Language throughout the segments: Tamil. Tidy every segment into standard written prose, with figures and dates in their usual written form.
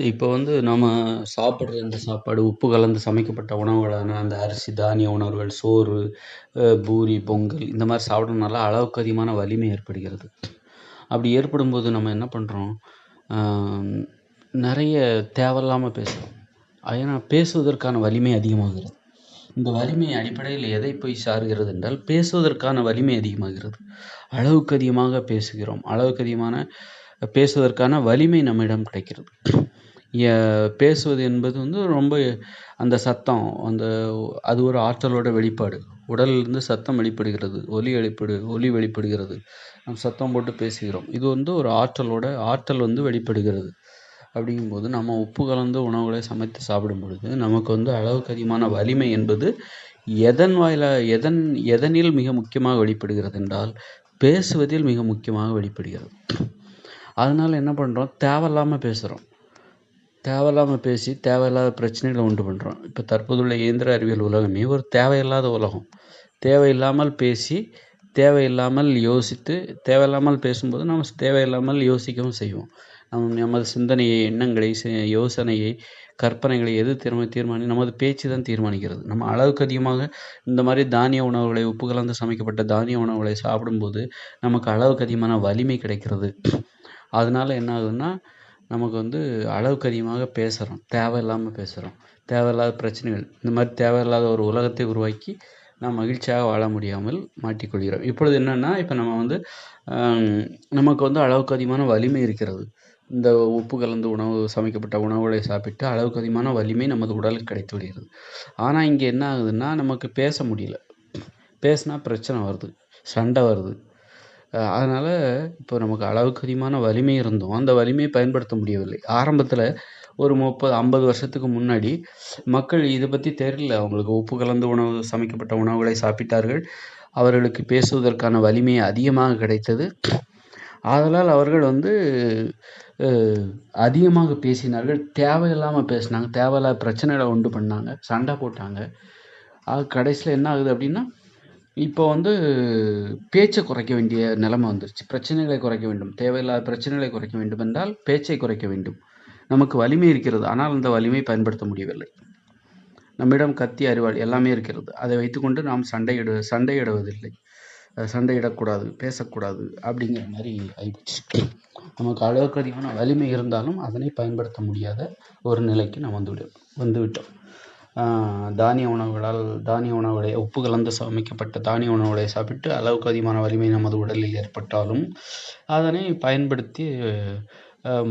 இப்போ வந்து நம்ம சாப்பிடுற இந்த சாப்பாடு உப்பு கலந்து சமைக்கப்பட்ட உணவுகளான அந்த அரிசி, தானிய உணவுகள், சோறு, பூரி, பொங்கல் இந்த மாதிரி சாப்பிட்றதுனால அளவுக்கு அதிகமான வலிமை ஏற்படுகிறது. அப்படி ஏற்படும்போது நம்ம என்ன பண்ணுறோம், நிறைய தேவையில்லாம பேசுகிறோம். ஏன்னா பேசுவதற்கான வலிமை அதிகமாகிறது. இந்த வலிமை அடிப்படையில் எதை போய் சாருகிறது என்றால், பேசுவதற்கான வலிமை அதிகமாகிறது. அளவுக்கு அதிகமாக பேசுகிறோம். அளவுக்கு அதிகமான பேசுவதற்கான வலிமை நம்மிடம் கிடைக்கிறது. பேசுவது என்பது வந்து ரொம்ப அந்த சத்தம் அது ஒரு ஆற்றலோட வெளிப்பாடு. உடலிலிருந்து சத்தம் வெளிப்படுகிறது, ஒலி வெளிப்படுகிறது. நம்ம சத்தம் போட்டு பேசுகிறோம். இது வந்து ஒரு ஆற்றல் வந்து வெளிப்படுகிறது. அப்படிங்கும்போது நம்ம உப்பு கலந்த உணவுகளை சமைத்து சாப்பிடும் பொழுது நமக்கு வந்து அளவுக்கு அதிகமான வலிமை என்பது எதனில் மிக முக்கியமாக வெளிப்படுகிறது என்றால், பேசுவதில் மிக முக்கியமாக வெளிப்படுகிறது. அதனால என்ன பண்ணுறோம், தேவையில்லாமல் பேசுகிறோம். தேவையில்லாமல் பேசி தேவையில்லாத பிரச்சனைகளை உண்டு பண்ணுறோம். இப்போ தற்போதுள்ள இயந்திர அறிவியல் உலகமே ஒரு தேவையில்லாத உலகம். தேவையில்லாமல் பேசி, தேவையில்லாமல் யோசித்து, தேவையில்லாமல் பேசும்போது நம்ம தேவையில்லாமல் யோசிக்கவும் செய்வோம். நமது சிந்தனையை, எண்ணங்களை, யோசனையை, கற்பனைகளை எது நமது பேச்சு தான் தீர்மானிக்கிறது. நம்ம அளவுக்கு அதிகமாக இந்த மாதிரி தானிய உணவுகளை, உப்பு கலந்து சமைக்கப்பட்ட தானிய உணவுகளை சாப்பிடும்போது நமக்கு அளவுக்கு அதிகமான வலிமை கிடைக்கிறது. அதனால என்ன ஆகுதுன்னா, நமக்கு வந்து அளவுக்கு அதிகமாக பேசுகிறோம், தேவையில்லாமல் பேசுகிறோம். தேவையில்லாத பிரச்சனைகள், இந்த மாதிரி தேவையில்லாத ஒரு உலகத்தை உருவாக்கி நாம் மகிழ்ச்சியாக வாழ முடியாமல் மாட்டிக்கொள்கிறோம். இப்பொழுது என்னென்னா, இப்போ நம்ம வந்து நமக்கு வந்து அளவுக்கு அதிகமான வலிமை இருக்கிறது. இந்த உப்பு கலந்து சமைக்கப்பட்ட உணவுகளை சாப்பிட்டு அளவுக்கு அதிகமான வலிமை நமது உடலுக்கு கிடைத்து விடுகிறது. ஆனால் இங்கே என்ன ஆகுதுன்னா, நமக்கு பேச முடியல. பேசினா பிரச்சனை வருது, சண்டை வருது. அதனால் இப்போ நமக்கு அளவுக்கு அதிகமான வலிமை இருந்தும் அந்த வலிமையை பயன்படுத்த முடியவில்லை. ஆரம்பத்தில் ஒரு 30-50 வருஷத்துக்கு முன்னாடி மக்கள் இதை பற்றி தெரியல. அவங்களுக்கு உப்பு கலந்து சமைக்கப்பட்ட உணவுகளை சாப்பிட்டார்கள். அவர்களுக்கு பேசுவதற்கான வலிமை அதிகமாக கிடைத்தது. ஆதலால் அவர்கள் வந்து அதிகமாக பேசினார்கள், தேவையில்லாமல் பேசினாங்க, தேவையில்லாத பிரச்சனைகளை உண்டு பண்ணாங்க, சண்டை போட்டாங்க. கடைசியில் என்ன ஆகுது அப்படின்னா, இப்போ வந்து பேச்சை குறைக்க வேண்டிய நிலைமை வந்துருச்சு. பிரச்சனைகளை குறைக்க வேண்டும், தேவையில்லாத பிரச்சனைகளை குறைக்க வேண்டும் என்றால் பேச்சை குறைக்க வேண்டும். நமக்கு வலிமை இருக்கிறது, ஆனால் அந்த வலிமை பயன்படுத்த முடியவில்லை. நம்மிடம் கத்தி, அரிவாள் எல்லாமே இருக்கிறது. அதை வைத்துக்கொண்டு நாம் சண்டையிடுவதில்லை. சண்டையிடக்கூடாது, பேசக்கூடாது அப்படிங்கிற மாதிரி ஆயிடுச்சு. நமக்கு அளவுக்கு அதிகமான வலிமை இருந்தாலும் அதனை பயன்படுத்த முடியாத ஒரு நிலைக்கு நாம் வந்துவிட்டோம். தானிய உணவுகளை உப்பு கலந்து சமைக்கப்பட்ட தானிய உணவுகளை சாப்பிட்டு அளவுக்கு அதிகமான வலிமை நமது உடலில் ஏற்பட்டாலும் அதனை பயன்படுத்தி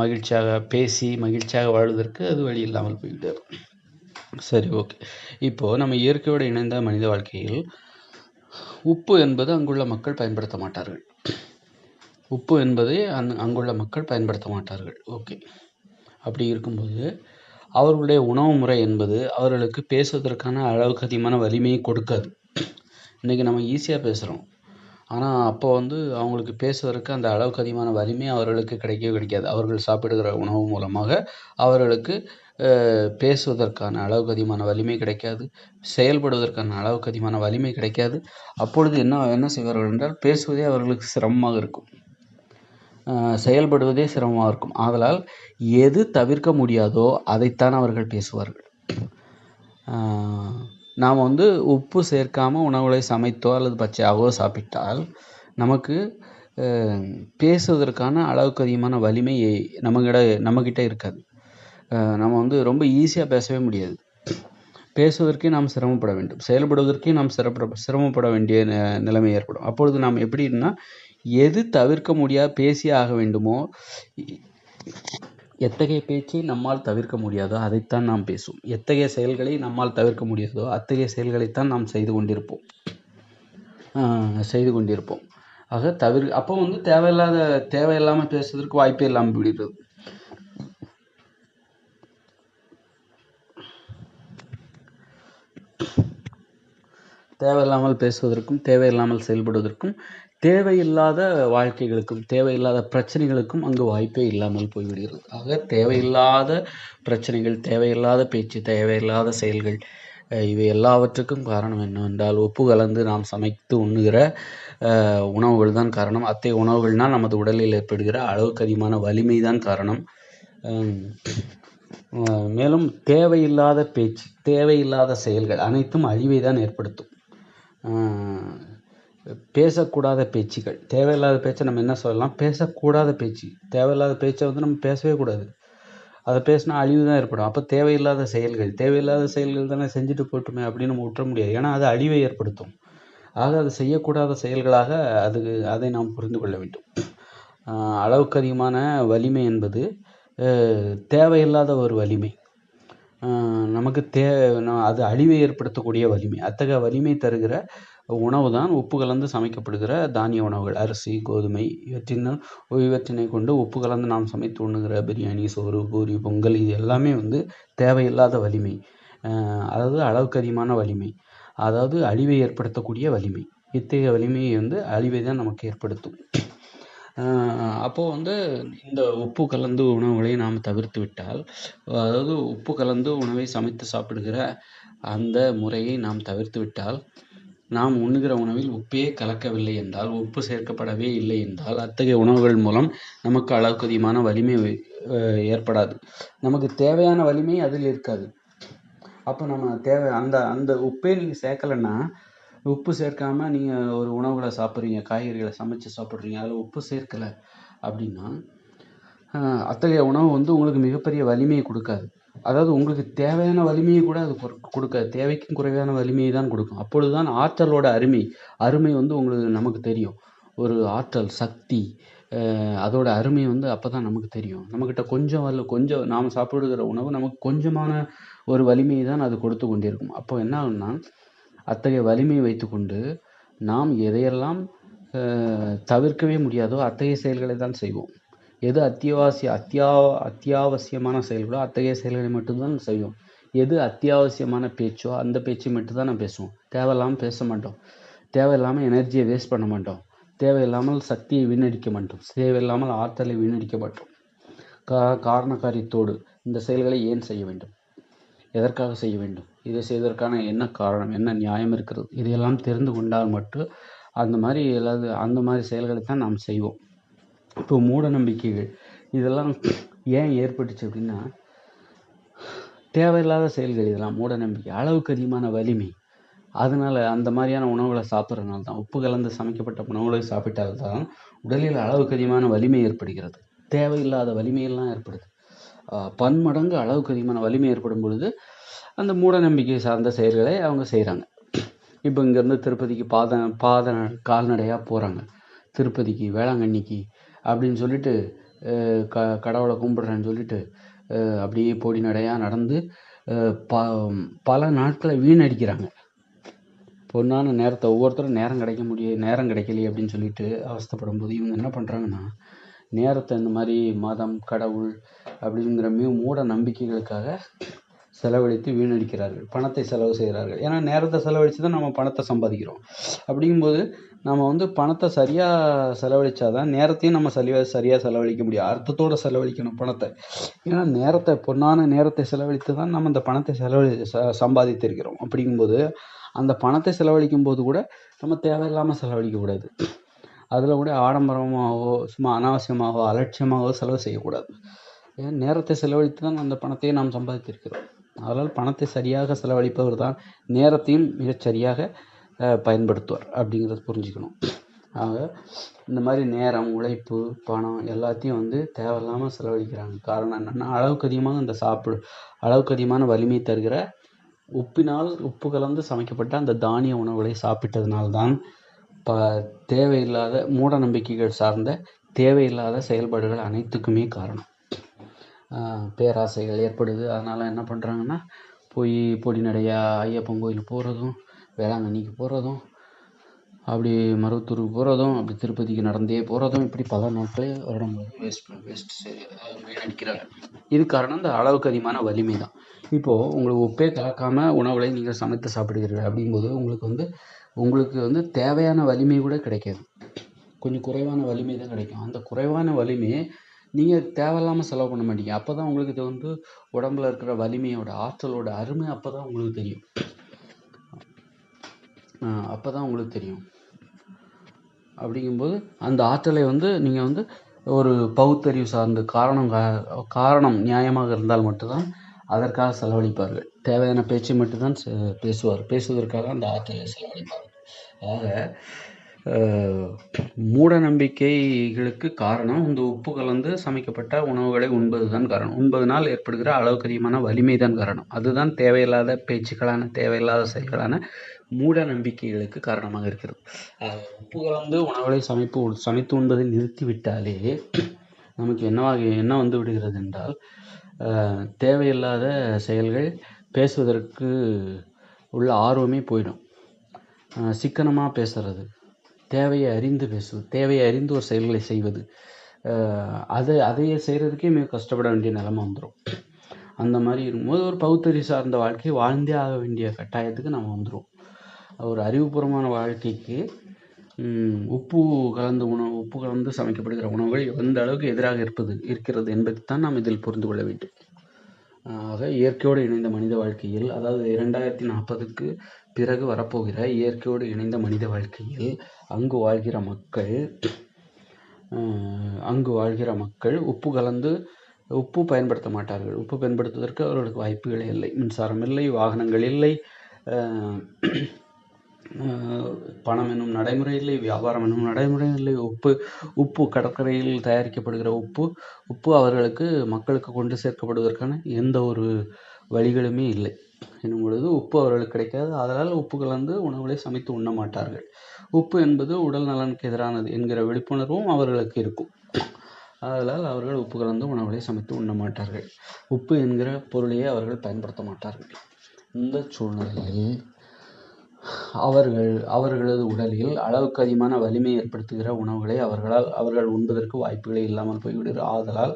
மகிழ்ச்சியாக பேசி மகிழ்ச்சியாக வாழ்வதற்கு அது வழி இல்லாமல் போய்விட்டது. சரி, ஓகே. இப்போது நம்ம இயற்கையோடு இணைந்த மனித வாழ்க்கையில் உப்பு என்பது அங்குள்ள மக்கள் பயன்படுத்த மாட்டார்கள். ஓகே. அப்படி இருக்கும்போது அவர்களுடைய உணவு முறை என்பது அவர்களுக்கு பேசுவதற்கான அளவுக்கு அதிகமான வலிமையை கொடுக்காது. இன்றைக்கி நம்ம ஈஸியாக பேசுகிறோம், ஆனால் அப்போ வந்து அவங்களுக்கு பேசுவதற்கு அந்த அளவுக்கு அதிகமான வலிமை அவர்களுக்கு கிடைக்காது. அவர்கள் சாப்பிடுகிற உணவு மூலமாக அவர்களுக்கு பேசுவதற்கான அளவுக்கு அதிகமான வலிமை கிடைக்காது, செயல்படுவதற்கான அளவுக்கு அதிகமான வலிமை கிடைக்காது. அப்பொழுது என்ன செய்வார்கள் என்றால், பேசுவதே அவர்களுக்கு சிரமமாக இருக்கும், செயல்படுவதே சிரமமாக இருக்கும். ஆதலால் எது தவிர்க்க முடியாதோ அதைத்தான் அவர்கள் பேசுவார்கள். நாம் வந்து உப்பு சேர்க்காமல் உணவுகளை சமைத்தோ அல்லது பச்சையாகவோ சாப்பிட்டால் நமக்கு பேசுவதற்கான அளவுக்கு அதிகமான வலிமை நம்மக்கிட்ட இருக்காது. நம்ம வந்து ரொம்ப ஈஸியாக பேசவே முடியாது. பேசுவதற்கே நாம் சிரமப்பட வேண்டும், செயல்படுவதற்கே நாம் சிரமப்பட வேண்டிய நிலைமை ஏற்படும். அப்பொழுது நாம் எப்படின்னா, எது தவிர்க்க முடியாது பேசியே ஆக வேண்டுமோ, எத்தகைய பேச்சை நம்மால் தவிர்க்க முடியாதோ அதைத்தான் நாம் பேசுவோம். எத்தகைய செயல்களை நம்மால் தவிர்க்க முடியாதோ அத்தகைய செயல்களைத்தான் நாம் செய்து கொண்டிருப்போம். ஆக அப்போ வந்து தேவையில்லாமல் பேசுவதற்கு வாய்ப்பே இல்லாமல் விடுகிறது. தேவையில்லாமல் பேசுவதற்கும் தேவையில்லாமல் செயல்படுவதற்கும் தேவையில்லாத வாழ்க்கைகளுக்கும் தேவையில்லாத பிரச்சனைகளுக்கும் அங்கு வாய்ப்பே இல்லாமல் போய்விடுகிறது. ஆக தேவையில்லாத பிரச்சனைகள், தேவையில்லாத பேச்சு, தேவையில்லாத செயல்கள், இவை எல்லாவற்றுக்கும் காரணம் என்னவென்றால் உப்பு கலந்து நாம் சமைத்து உண்ணுகிற உணவுகள் தான் காரணம். அத்தகைய உணவுகள்னால் நமது உடலில் ஏற்படுகிற அளவுக்கு அதிகமான வலிமை தான் காரணம். மேலும் தேவையில்லாத பேச்சு, தேவையில்லாத செயல்கள் அனைத்தும் அழிவை தான் ஏற்படுத்தும். பேசக்கூடாத பேச்சுகள், தேவையில்லாத பேச்சை நம்ம என்ன சொல்லலாம், பேசக்கூடாத பேச்சு. தேவையில்லாத பேச்சை வந்து நம்ம பேசவே கூடாது. அதை பேசினா அழிவு தான் ஏற்படும். அப்போ தேவையில்லாத செயல்கள் தானே செஞ்சுட்டு போட்டுமே அப்படின்னு நம்ம விட்டுற முடியாது. ஏன்னா அது அழிவை ஏற்படுத்தும். ஆக அது செய்யக்கூடாத செயல்களாக அதை நாம் புரிந்து கொள்ள வேண்டும். அளவுக்கு அதிகமான வலிமை என்பது தேவையில்லாத ஒரு வலிமை. நமக்கு அது அழிவை ஏற்படுத்தக்கூடிய வலிமை. அத்தகைய வலிமை தருகிற உணவு தான் உப்பு கலந்து சமைக்கப்படுகிற தானிய உணவுகள். அரிசி, கோதுமை இவற்றினை கொண்டு உப்பு கலந்து நாம் சமைத்து உண்ணுகிற பிரியாணி, சோறு, பூரி, பொங்கல் இது எல்லாமே வந்து தேவையில்லாத வலிமை. அதாவது அளவுக்கு அதிகமான வலிமை, அதாவது அழிவை ஏற்படுத்தக்கூடிய வலிமை. இத்தகைய வலிமையை வந்து அழிவை தான் நமக்கு ஏற்படுத்தும். அப்போது வந்து இந்த உப்பு கலந்து உணவுகளை நாம் தவிர்த்து விட்டால், அதாவது உப்பு கலந்து உணவை சமைத்து சாப்பிடுகிற அந்த முறையை நாம் தவிர்த்து விட்டால், நாம் உண்ணுகிற உணவில் உப்பே கலக்கவில்லை என்றால், உப்பு சேர்க்கப்படவே இல்லை என்றால், அத்தகைய உணவுகள் மூலம் நமக்கு அளவுக்கு அதிகமான வலிமை ஏற்படாது. நமக்கு தேவையான வலிமை அதில் இருக்காது. அப்போ நம்ம அந்த உப்பே நீங்கள் சேர்க்கலைன்னா, உப்பு சேர்க்காம நீங்கள் ஒரு உணவுகளை சாப்பிட்றீங்க, காய்கறிகளை சமைச்சு சாப்பிட்றீங்க, அதில் உப்பு சேர்க்கலை அப்படின்னா அத்தகைய உணவு வந்து உங்களுக்கு மிகப்பெரிய வலிமையை கொடுக்காது. அதாவது உங்களுக்கு தேவையான வலிமையை கூட அது கொடுக்காது. தேவைக்கும் குறைவான வலிமையை தான் கொடுக்கும். அப்பொழுது தான் ஆற்றலோட அருமை வந்து நமக்கு தெரியும். ஒரு ஆற்றல், சக்தி, அதோட அருமை வந்து அப்போ தான் நமக்கு தெரியும். நம்மக்கிட்ட கொஞ்சம் நாம் சாப்பிடுகிற உணவு நமக்கு கொஞ்சமான ஒரு வலிமையை தான் அது கொடுத்து கொண்டிருக்கும். அப்போ என்ன ஆகும்னா, அத்தகைய வலிமையை வைத்துக்கொண்டு நாம் எதையெல்லாம் தவிர்க்கவே முடியாதோ அத்தகைய செயல்களை தான் செய்வோம். எது அத்தியாவசியமான செயல்களோ அத்தகைய செயல்களை மட்டும்தான் செய்வோம். எது அத்தியாவசியமான பேச்சோ அந்த பேச்சை மட்டும்தான் நம்ம பேசுவோம். தேவையில்லாமல் பேச மாட்டோம். தேவையில்லாமல் எனர்ஜியை வேஸ்ட் பண்ண மாட்டோம். தேவையில்லாமல் சக்தியை வீணடிக்க மாட்டோம். தேவையில்லாமல் ஆற்றலை வீணடிக்க மாட்டோம். காரணக்காரியத்தோடு இந்த செயல்களை ஏன் செய்ய வேண்டும், எதற்காக செய்ய வேண்டும், இதை செய்வதற்கான என்ன காரணம், என்ன நியாயம் இருக்கிறது, இதையெல்லாம் தெரிந்து கொண்டால் மட்டும் அந்த மாதிரி செயல்களை தான் நாம் செய்வோம். இப்போ மூட நம்பிக்கைகள் இதெல்லாம் ஏன் ஏற்பட்டுச்சு அப்படின்னா, தேவையில்லாத செயல்கள். இதெல்லாம் மூட நம்பிக்கை, அளவுக்கு அதிகமான வலிமை. அதனால அந்த மாதிரியான உணவுகளை சாப்பிட்றதுனால தான், உப்பு கலந்து சமைக்கப்பட்ட உணவுகளை சாப்பிட்டால்தான் உடலில் அளவுக்கு அதிகமான வலிமை ஏற்படுகிறது. தேவையில்லாத வலிமையெல்லாம் ஏற்படுது. பன்மடங்கு அளவுக்கு அதிகமான வலிமை ஏற்படும் பொழுது அந்த மூட நம்பிக்கை சார்ந்த செயல்களை அவங்க செய்கிறாங்க. இப்போ இங்கேருந்து திருப்பதிக்கு கால்நடையாக போகிறாங்க. திருப்பதிக்கு, வேளாங்கண்ணிக்கு அப்படின்னு சொல்லிட்டு கடவுளை கும்பிட்றேன்னு சொல்லிட்டு அப்படியே பொடி நடையாக நடந்து பல நாட்களை வீணடிக்கிறாங்க. பொண்ணான நேரத்தை ஒவ்வொருத்தரும் நேரம் கிடைக்கலையே அப்படின்னு சொல்லிட்டு அவஸ்தைப்படும் போது இவங்க என்ன பண்ணுறாங்கன்னா, நேரத்தை இந்த மாதிரி மதம், கடவுள் அப்படிங்கிற மூட நம்பிக்கைகளுக்காக செலவழித்து வீணடிக்கிறார்கள். பணத்தை செலவு செய்கிறார்கள். ஏன்னா நேரத்தை செலவழித்து தான் நம்ம பணத்தை சம்பாதிக்கிறோம். அப்படிங்கும்போது நம்ம வந்து பணத்தை சரியாக செலவழித்தாதான் நேரத்தையும் நம்ம சரியாக செலவழிக்க முடியும். அர்த்தத்தோடு செலவழிக்கணும் பணத்தை. ஏன்னா பொன்னான நேரத்தை செலவழித்து தான் நம்ம அந்த பணத்தை சம்பாதித்திருக்கிறோம். அப்படிங்கும்போது அந்த பணத்தை செலவழிக்கும் போது கூட நம்ம தேவையில்லாமல் செலவழிக்கக்கூடாது. அதில் கூட ஆடம்பரமாகவோ சும்மா அனாவசியமாகவோ அலட்சியமாகவோ செலவு செய்யக்கூடாது. ஏன்னா நேரத்தை செலவழித்து தான் அந்த பணத்தையே நாம் சம்பாதித்திருக்கிறோம். அதனால் பணத்தை சரியாக செலவழிப்பவர் தான் நேரத்தையும் மிகச்சரியாக பயன்படுத்துவார் அப்படிங்கிறத புரிஞ்சுக்கணும். ஆக இந்த மாதிரி நேரம், உழைப்பு, பணம் எல்லாத்தையும் வந்து தேவையில்லாமல் செலவழிக்கிறாங்க. காரணம் என்னென்னா, அளவுக்கு அதிகமான வலிமை தருகிற உப்பு கலந்து சமைக்கப்பட்ட அந்த தானிய உணவுகளை சாப்பிட்டதுனால்தான் தேவையில்லாத மூட நம்பிக்கைகள் சார்ந்த தேவையில்லாத செயல்பாடுகள் அனைத்துக்குமே காரணம். பேராசைகள் ஏற்படுது. அதனால் என்ன பண்ணுறாங்கன்னா, போய் பொடி நடையாக ஐயப்பன் கோயில் போகிறதும், வேளாங்கண்ணிக்கு போகிறதும், அப்படி மருவத்தூருக்கு போகிறதும், அப்படி திருப்பதிக்கு நடந்தே போகிறதும், இப்படி பல நாட்களே வருடம் வேஸ்ட் வீணடிக்கிறாங்க. இது காரணம் இந்த அளவுக்கு அதிகமான வலிமை தான். இப்போது உங்களுக்கு உப்பே கலக்காமல் உணவுகளை நீங்கள் சமைத்து சாப்பிடுகிறீர்கள் அப்படிங்கும்போது உங்களுக்கு வந்து தேவையான வலிமை கூட கிடைக்காது. கொஞ்சம் குறைவான வலிமை தான் கிடைக்கும். அந்த குறைவான வலிமையை நீங்கள் தேவையில்லாமல் செலவு பண்ண மாட்டீங்க. அப்போ தான் உங்களுக்கு இது வந்து உடம்புல இருக்கிற வலிமையோட, ஆற்றலோட அருமை அப்போ தான் உங்களுக்கு தெரியும். அப்படிங்கும்போது அந்த ஆற்றலை வந்து நீங்கள் வந்து ஒரு பகுத்தறிவு சார்ந்து காரணம் நியாயமாக இருந்தால் மட்டும்தான் அதற்காக செலவழிப்பார்கள். தேவையான பேச்சை மட்டும்தான் பேசுவதற்காக அந்த ஆற்றலை செலவழிப்பார்கள். ஆக மூட நம்பிக்கைகளுக்கு காரணம் இந்த உப்பு கலந்து சமைக்கப்பட்ட உணவுகளை உண்பதுதான் காரணம். உண்பதனால் ஏற்படுகிற அளவுக்கு அதிகமான வலிமை தான் காரணம். அதுதான் தேவையில்லாத பேச்சுக்களான, தேவையில்லாத செயல்களான மூட நம்பிக்கைகளுக்கு காரணமாக இருக்கிறது. உப்பு கலந்து உணவுகளை சமைத்து உண்பதை நிறுத்திவிட்டாலே நமக்கு என்ன வந்து விடுகிறது என்றால், தேவையில்லாத செயல்கள், பேசுவதற்கு உள்ள ஆர்வமே போயிடும். சிக்கனமாக பேசுறது, தேவையை அறிந்து பேசுவது, தேவையை அறிந்து ஒரு செயல்களை செய்வது, அதையே செய்கிறதுக்கே மிக கஷ்டப்பட வேண்டிய நிலைமை வந்துடும். அந்த மாதிரி இருக்கும்போது ஒரு பகுத்தறிவு சார்ந்த வாழ்க்கையை வாழ்ந்தே ஆக வேண்டிய கட்டாயத்துக்கு நம்ம வந்துடுவோம். ஒரு அறிவுபூர்வமான வாழ்க்கைக்கு உப்பு கலந்து சமைக்கப்படுகிற உணவுகள் எந்த அளவுக்கு எதிராக இருக்கிறது என்பதைத்தான் நாம் இதில் புரிந்து கொள்ள வேண்டும். ஆக இயற்கையோடு இணைந்த மனித வாழ்க்கையில், அதாவது 2040க்கு பிறகு வரப்போகிற இயற்கையோடு இணைந்த மனித வாழ்க்கையில் அங்கு வாழ்கிற மக்கள் உப்பு பயன்படுத்த மாட்டார்கள். உப்பு பயன்படுத்துவதற்கு அவர்களுக்கு வாய்ப்புகளே இல்லை. மின்சாரம் இல்லை, வாகனங்கள் இல்லை, பணம் என்னும் நடைமுறை இல்லை, வியாபாரம் என்னும் நடைமுறை இல்லை. உப்பு கடற்கரையில் தயாரிக்கப்படுகிற உப்பு அவர்களுக்கு மக்களுக்கு கொண்டு சேர்க்கப்படுவதற்கான எந்த ஒரு வழிகளுமே இல்லை என்னும் பொழுது உப்பு அவர்களுக்கு கிடைக்காது. அதனால் உப்பு கலந்து உணவுகளை சமைத்து உண்ண மாட்டார்கள். உப்பு என்பது உடல் நலனுக்கு எதிரானது என்கிற விழிப்புணர்வும் அவர்களுக்கு இருக்கும். அதனால் அவர்கள் உப்பு கலந்து உணவுகளை சமைத்து உண்ண மாட்டார்கள். உப்பு என்கிற பொருளையே அவர்கள் பயன்படுத்த மாட்டார்கள். இந்த சூழ்நிலையில் அவர்களது உடலில் அளவுக்கு அதிகமான வலிமை ஏற்படுத்துகிற உணவுகளை அவர்கள் உண்பதற்கு வாய்ப்புகளே இல்லாமல் போய்விடுகிறது. ஆதலால்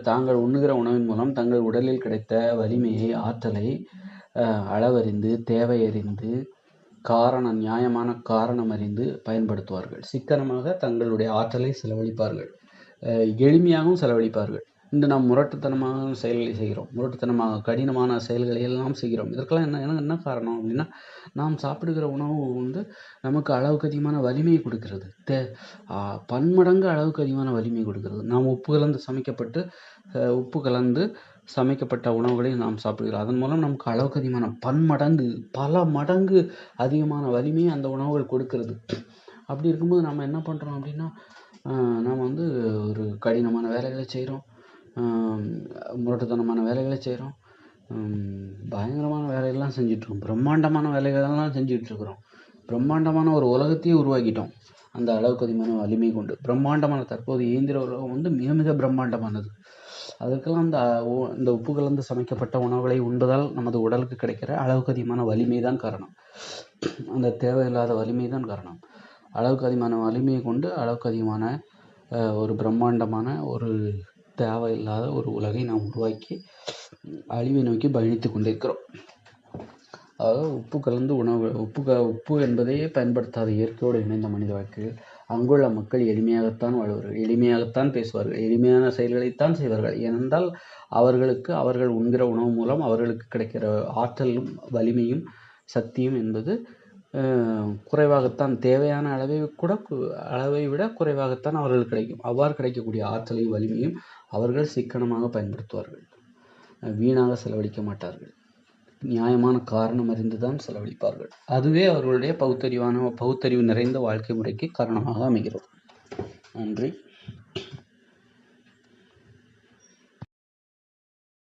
தாங்கள் உண்ணுகிற உணவின் மூலம் தங்கள் உடலில் கிடைத்த வலிமையை, ஆற்றலை அளவறிந்து, தேவையறிந்து, நியாயமான காரணம் அறிந்து பயன்படுத்துவார்கள். சிக்கனமாக தங்களுடைய ஆற்றலை செலவழிப்பார்கள். எளிமையாகவும் செலவழிப்பார்கள். இன்று நாம் முரட்டுத்தனமான செயல்களை செய்கிறோம், கடினமான செயல்களை எல்லாம் செய்கிறோம். இதற்கெல்லாம் என்ன காரணம் அப்படின்னா, நாம் சாப்பிடுகிற உணவு வந்து நமக்கு அளவுக்கு அதிகமான வலிமையை கொடுக்கிறது. பன்மடங்கு அளவுக்கு அதிகமான வலிமை கொடுக்கிறது. நாம் உப்பு கலந்து சமைக்கப்பட்ட உணவுகளை நாம் சாப்பிடுகிறோம். அதன் மூலம் நமக்கு அளவுக்கு அதிகமான பல மடங்கு அதிகமான வலிமையை அந்த உணவுகள் கொடுக்கிறது. அப்படி இருக்கும்போது நம்ம என்ன பண்ணுறோம் அப்படின்னா, நாம் வந்து ஒரு கடினமான வேலைகளை செய்கிறோம், முரட்டுத்தனமான வேலைகளை செய்கிறோம், பயங்கரமான வேலையெல்லாம் செஞ்சிட்ருக்கோம், பிரம்மாண்டமான வேலைகளெல்லாம் செஞ்சிட்ருக்குறோம். பிரம்மாண்டமான ஒரு உலகத்தையே உருவாக்கிட்டோம் அந்த அளவுக்கு அதிகமான வலிமை கொண்டு. தற்போது இயந்திர உலகம் வந்து மிக மிக பிரம்மாண்டமானது. அதற்கெல்லாம் இந்த உப்பு கலந்து சமைக்கப்பட்ட உணவுகளை உண்பதால் நமது உடலுக்கு கிடைக்கிற அளவுக்கு அதிகமான வலிமை தான் காரணம். அந்த தேவையில்லாத வலிமை தான் காரணம். அளவுக்கு அதிகமான வலிமையை கொண்டு அளவுக்கு அதிகமான ஒரு பிரம்மாண்டமான ஒரு தேவையில்லாத ஒரு உலகை நாம் உருவாக்கி அழிவை நோக்கி பயணித்து கொண்டிருக்கிறோம். அதாவது உப்பு கலந்து உப்பு என்பதையே பயன்படுத்தாத இயற்கையோடு இணைந்த மனித வாழ்க்கையில் அங்குள்ள மக்கள் எளிமையாகத்தான் வாழ்வார்கள், எளிமையாகத்தான் பேசுவார்கள், எளிமையான செயல்களைத்தான் செய்வார்கள். ஏனென்றால் அவர்கள் உண்கிற உணவு மூலம் அவர்களுக்கு கிடைக்கிற ஆற்றலும் வலிமையும் சக்தியும் என்பது குறைவாகத்தான், தேவையான அளவை விட குறைவாகத்தான் அவர்களுக்கு கிடைக்கும். அவ்வாறு கிடைக்கக்கூடிய ஆற்றலையும் வலிமையும் அவர்கள் சிக்கனமாக பயன்படுத்துவார்கள். வீணாக செலவழிக்க மாட்டார்கள். நியாயமான காரணம் அறிந்துதான் செலவழிப்பார்கள். அதுவே அவர்களுடைய பகுத்தறிவு நிறைந்த வாழ்க்கை முறைக்கு காரணமாக அமைகிறது. நன்றி.